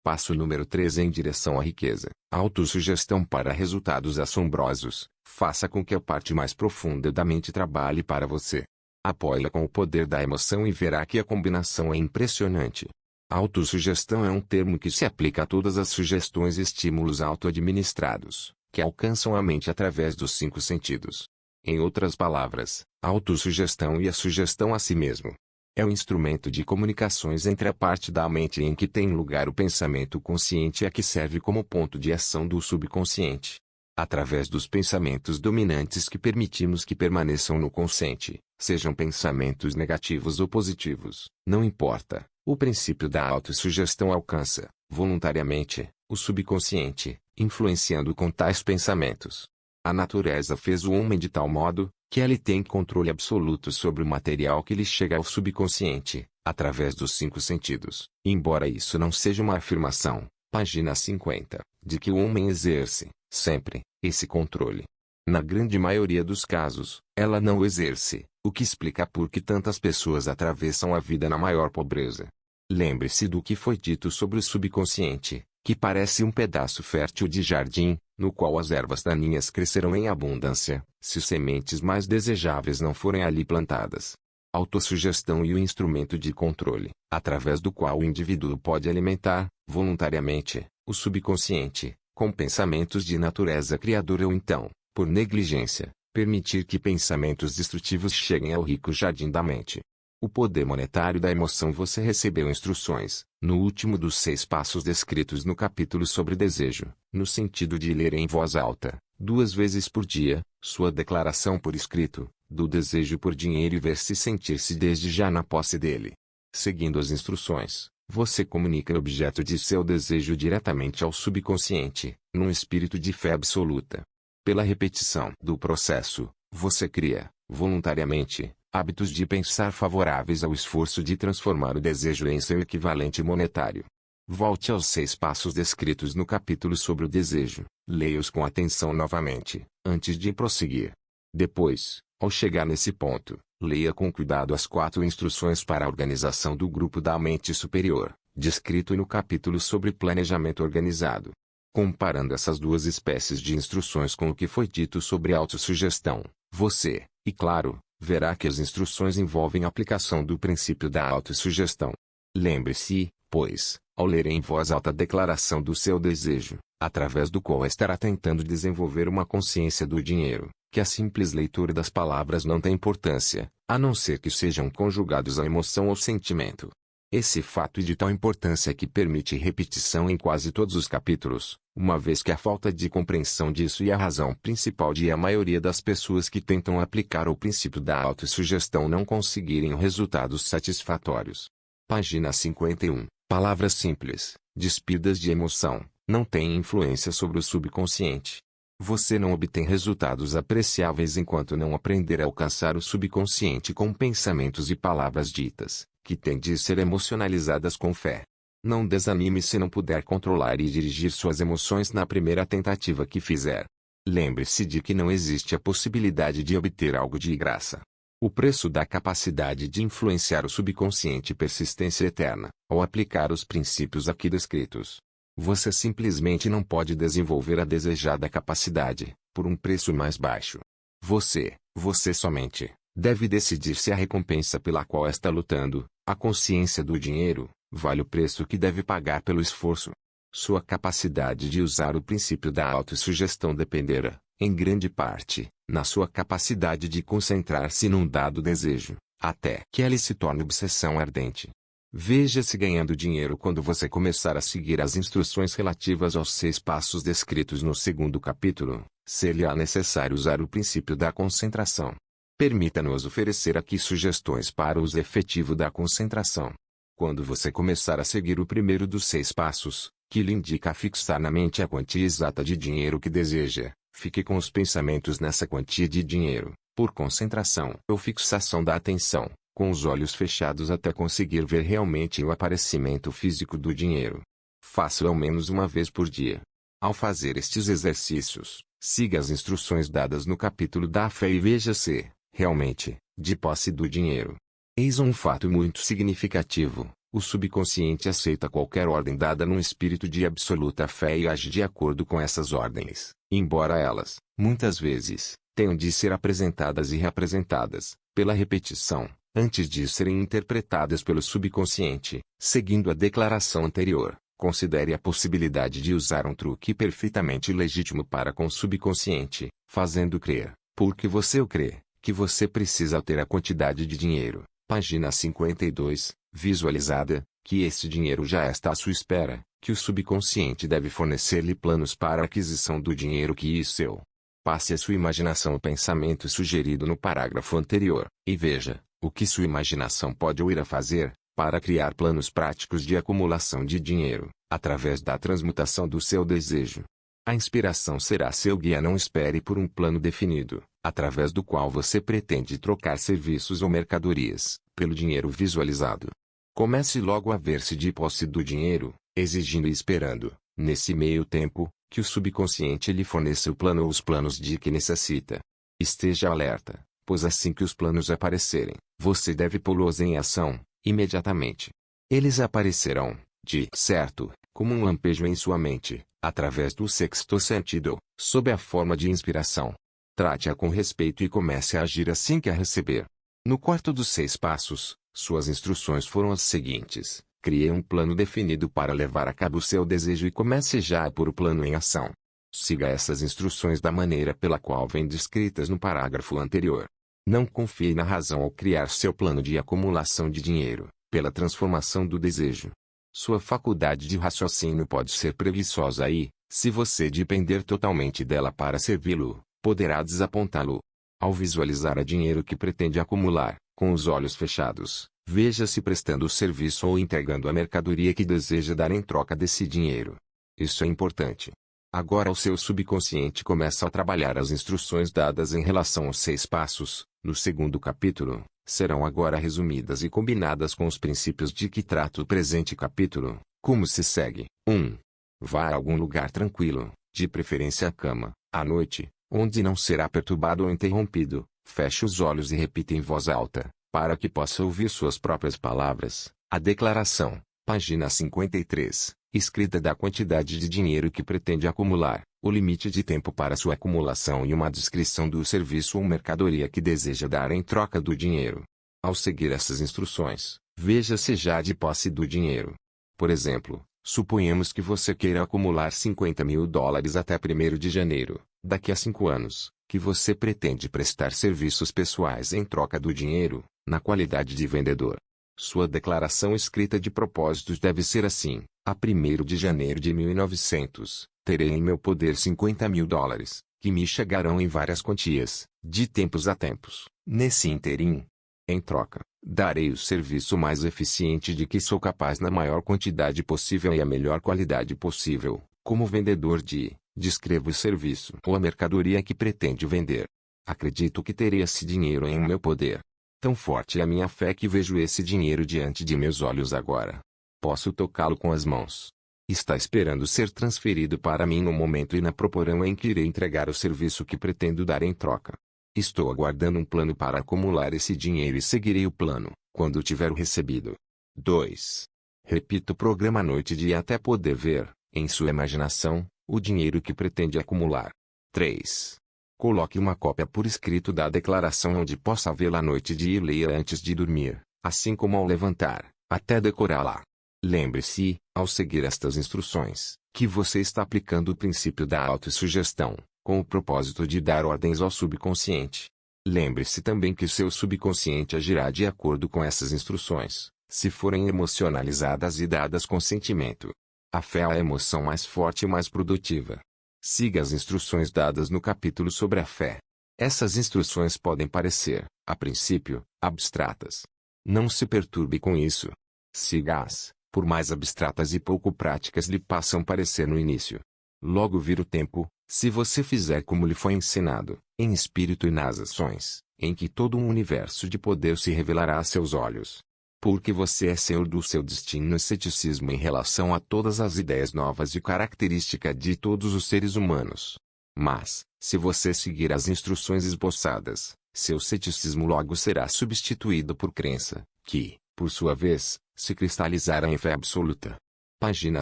Passo número 3 em direção à riqueza. Autossugestão para resultados assombrosos. Faça com que a parte mais profunda da mente trabalhe para você. Apoie-la com o poder da emoção e verá que a combinação é impressionante. Autossugestão é um termo que se aplica a todas as sugestões e estímulos auto-administrados, que alcançam a mente através dos 5 sentidos. Em outras palavras, a autossugestão e a sugestão a si mesmo é um instrumento de comunicações entre a parte da mente em que tem lugar o pensamento consciente e a que serve como ponto de ação do subconsciente. Através dos pensamentos dominantes que permitimos que permaneçam no consciente, sejam pensamentos negativos ou positivos, não importa, o princípio da autossugestão alcança, voluntariamente, o subconsciente, influenciando com tais pensamentos. A natureza fez o homem de tal modo que ele tem controle absoluto sobre o material que lhe chega ao subconsciente, através dos 5 sentidos. Embora isso não seja uma afirmação, página 50, de que o homem exerce, sempre, esse controle. Na grande maioria dos casos, ela não o exerce, o que explica por que tantas pessoas atravessam a vida na maior pobreza. Lembre-se do que foi dito sobre o subconsciente, que parece um pedaço fértil de jardim, no qual as ervas daninhas crescerão em abundância, se sementes mais desejáveis não forem ali plantadas. Autossugestão e o instrumento de controle, através do qual o indivíduo pode alimentar, voluntariamente, o subconsciente, com pensamentos de natureza criadora ou então, por negligência, permitir que pensamentos destrutivos cheguem ao rico jardim da mente. O poder monetário da emoção. Você recebeu instruções, no último dos 6 passos descritos no capítulo sobre desejo, no sentido de ler em voz alta, 2 vezes por dia, sua declaração por escrito, do desejo por dinheiro e ver se sentir-se desde já na posse dele. Seguindo as instruções, você comunica o objeto de seu desejo diretamente ao subconsciente, num espírito de fé absoluta. Pela repetição do processo, você cria, voluntariamente, hábitos de pensar favoráveis ao esforço de transformar o desejo em seu equivalente monetário. Volte aos 6 passos descritos no capítulo sobre o desejo, leia-os com atenção novamente, antes de prosseguir. Depois, ao chegar nesse ponto, leia com cuidado as 4 instruções para a organização do grupo da mente superior, descrito no capítulo sobre planejamento organizado. Comparando essas 2 espécies de instruções com o que foi dito sobre autossugestão, você, e claro, verá que as instruções envolvem a aplicação do princípio da autossugestão. Lembre-se, pois, ao ler em voz alta a declaração do seu desejo, através do qual estará tentando desenvolver uma consciência do dinheiro, que a simples leitura das palavras não tem importância, a não ser que sejam conjugados à emoção ou sentimento. Esse fato é de tal importância que permite repetição em quase todos os capítulos, uma vez que a falta de compreensão disso é a razão principal de a maioria das pessoas que tentam aplicar o princípio da autossugestão não conseguirem resultados satisfatórios. Página 51. Palavras simples, despidas de emoção, não têm influência sobre o subconsciente. Você não obtém resultados apreciáveis enquanto não aprender a alcançar o subconsciente com pensamentos e palavras ditas, que têm de ser emocionalizadas com fé. Não desanime se não puder controlar e dirigir suas emoções na primeira tentativa que fizer. Lembre-se de que não existe a possibilidade de obter algo de graça. O preço da capacidade de influenciar o subconsciente persistência eterna, ao aplicar os princípios aqui descritos. Você simplesmente não pode desenvolver a desejada capacidade, por um preço mais baixo. Você somente, deve decidir se a recompensa pela qual está lutando, a consciência do dinheiro, vale o preço que deve pagar pelo esforço. Sua capacidade de usar o princípio da autossugestão dependerá, em grande parte, na sua capacidade de concentrar-se num dado desejo, até que ele se torne obsessão ardente. Veja-se ganhando dinheiro quando você começar a seguir as instruções relativas aos 6 passos descritos no 2º capítulo, ser-lhe-á necessário usar o princípio da concentração. Permita-nos oferecer aqui sugestões para o uso efetivo da concentração. Quando você começar a seguir o primeiro dos 6 passos, que lhe indica fixar na mente a quantia exata de dinheiro que deseja, fique com os pensamentos nessa quantia de dinheiro, por concentração ou fixação da atenção, com os olhos fechados até conseguir ver realmente o aparecimento físico do dinheiro. Faça-o ao menos uma vez por dia. Ao fazer estes exercícios, siga as instruções dadas no capítulo da fé e veja se, realmente, de posse do dinheiro. Eis um fato muito significativo. O subconsciente aceita qualquer ordem dada num espírito de absoluta fé e age de acordo com essas ordens, embora elas, muitas vezes, tenham de ser apresentadas e reapresentadas, pela repetição, antes de serem interpretadas pelo subconsciente. Seguindo a declaração anterior, considere a possibilidade de usar um truque perfeitamente legítimo para com o subconsciente, fazendo crer, porque você o crê, que você precisa ter a quantidade de dinheiro, página 52, visualizada, que esse dinheiro já está à sua espera, que o subconsciente deve fornecer-lhe planos para a aquisição do dinheiro que é seu. Passe a sua imaginação o pensamento sugerido no parágrafo anterior, e veja, o que sua imaginação pode ou irá fazer, para criar planos práticos de acumulação de dinheiro, através da transmutação do seu desejo. A inspiração será seu guia. Não espere por um plano definido, através do qual você pretende trocar serviços ou mercadorias, pelo dinheiro visualizado. Comece logo a ver-se de posse do dinheiro, exigindo e esperando, nesse meio tempo, que o subconsciente lhe forneça o plano ou os planos de que necessita. Esteja alerta, pois assim que os planos aparecerem, você deve pô-los em ação, imediatamente. Eles aparecerão, de certo, como um lampejo em sua mente, através do sexto sentido, sob a forma de inspiração. Trate-a com respeito e comece a agir assim que a receber. No quarto dos 6 passos, suas instruções foram as seguintes: crie um plano definido para levar a cabo o seu desejo e comece já a pôr o plano em ação. Siga essas instruções da maneira pela qual vêm descritas no parágrafo anterior. Não confie na razão ao criar seu plano de acumulação de dinheiro, pela transformação do desejo. Sua faculdade de raciocínio pode ser preguiçosa e, se você depender totalmente dela para servi-lo, poderá desapontá-lo. Ao visualizar o dinheiro que pretende acumular, com os olhos fechados, veja-se prestando o serviço ou entregando a mercadoria que deseja dar em troca desse dinheiro. Isso é importante. Agora o seu subconsciente começa a trabalhar as instruções dadas em relação aos 6 passos, no segundo capítulo, serão agora resumidas e combinadas com os princípios de que trata o presente capítulo, como se segue. 1. Vá a algum lugar tranquilo, de preferência a cama, à noite, onde não será perturbado ou interrompido. Feche os olhos e repita em voz alta, para que possa ouvir suas próprias palavras, a declaração, página 53, escrita da quantidade de dinheiro que pretende acumular, o limite de tempo para sua acumulação e uma descrição do serviço ou mercadoria que deseja dar em troca do dinheiro. Ao seguir essas instruções, veja-se já de posse do dinheiro. Por exemplo, suponhamos que você queira acumular $50.000 até 1º de janeiro, daqui a 5 anos, que você pretende prestar serviços pessoais em troca do dinheiro, na qualidade de vendedor. Sua declaração escrita de propósitos deve ser assim: a 1º de janeiro de 1900, terei em meu poder $50.000, que me chegarão em várias quantias, de tempos a tempos. Nesse interim, em troca, darei o serviço mais eficiente de que sou capaz na maior quantidade possível e a melhor qualidade possível, como vendedor de. Descreva o serviço ou a mercadoria que pretende vender. Acredito que terei esse dinheiro em meu poder. Tão forte é a minha fé que vejo esse dinheiro diante de meus olhos agora. Posso tocá-lo com as mãos. Está esperando ser transferido para mim no momento e na proporção em que irei entregar o serviço que pretendo dar em troca. Estou aguardando um plano para acumular esse dinheiro e seguirei o plano, quando tiver o recebido. 2. Repita o programa noite e dia até poder ver, em sua imaginação, o dinheiro que pretende acumular. 3. Coloque uma cópia por escrito da declaração onde possa vê-la à noite e dia e leia antes de dormir, assim como ao levantar, até decorá-la. Lembre-se, ao seguir estas instruções, que você está aplicando o princípio da autossugestão, com o propósito de dar ordens ao subconsciente. Lembre-se também que seu subconsciente agirá de acordo com essas instruções, se forem emocionalizadas e dadas com sentimento. A fé é a emoção mais forte e mais produtiva. Siga as instruções dadas no capítulo sobre a fé. Essas instruções podem parecer, a princípio, abstratas. Não se perturbe com isso. Siga-as, por mais abstratas e pouco práticas lhe possam parecer no início. Logo vir o tempo, se você fizer como lhe foi ensinado, em espírito e nas ações, em que todo um universo de poder se revelará a seus olhos. Porque você é senhor do seu destino e ceticismo em relação a todas as ideias novas e característica de todos os seres humanos. Mas, se você seguir as instruções esboçadas, seu ceticismo logo será substituído por crença, que, por sua vez, se cristalizará em fé absoluta. Página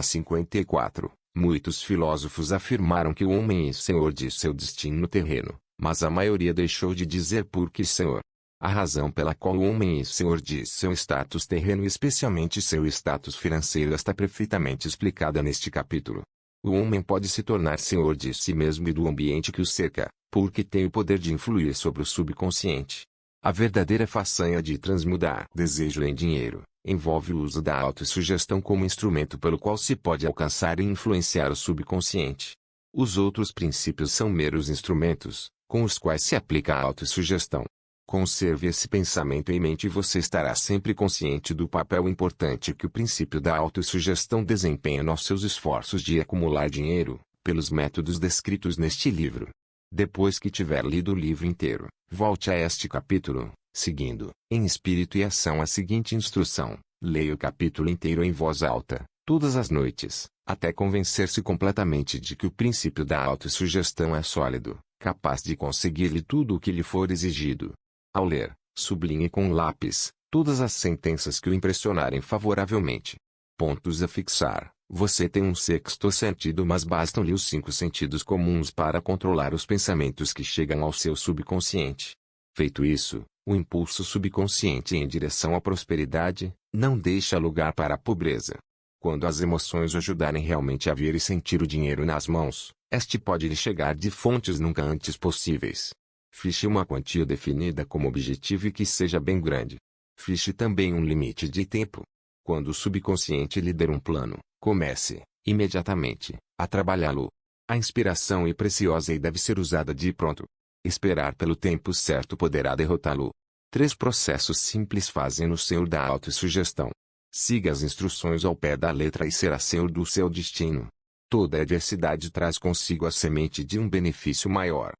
54. Muitos filósofos afirmaram que o homem é senhor de seu destino terreno, mas a maioria deixou de dizer por que senhor. A razão pela qual o homem é senhor de seu status terreno e especialmente seu status financeiro está perfeitamente explicada neste capítulo. O homem pode se tornar senhor de si mesmo e do ambiente que o cerca, porque tem o poder de influir sobre o subconsciente. A verdadeira façanha de transmudar desejo em dinheiro envolve o uso da autossugestão como instrumento pelo qual se pode alcançar e influenciar o subconsciente. Os outros princípios são meros instrumentos, com os quais se aplica a autossugestão. Conserve esse pensamento em mente e você estará sempre consciente do papel importante que o princípio da autossugestão desempenha nos seus esforços de acumular dinheiro, pelos métodos descritos neste livro. Depois que tiver lido o livro inteiro, volte a este capítulo, seguindo, em espírito e ação, a seguinte instrução: leia o capítulo inteiro em voz alta, todas as noites, até convencer-se completamente de que o princípio da autossugestão é sólido, capaz de conseguir-lhe tudo o que lhe for exigido. Ao ler, sublinhe com lápis todas as sentenças que o impressionarem favoravelmente. Pontos a fixar: você tem um sexto sentido, mas bastam-lhe os 5 sentidos comuns para controlar os pensamentos que chegam ao seu subconsciente. Feito isso, o impulso subconsciente em direção à prosperidade não deixa lugar para a pobreza. Quando as emoções o ajudarem realmente a ver e sentir o dinheiro nas mãos, este pode lhe chegar de fontes nunca antes possíveis. Fixe uma quantia definida como objetivo e que seja bem grande. Fixe também um limite de tempo. Quando o subconsciente lhe der um plano, comece, imediatamente, a trabalhá-lo. A inspiração é preciosa e deve ser usada de pronto. Esperar pelo tempo certo poderá derrotá-lo. 3 processos simples fazem no senhor da autossugestão. Siga as instruções ao pé da letra e será senhor do seu destino. Toda adversidade traz consigo a semente de um benefício maior.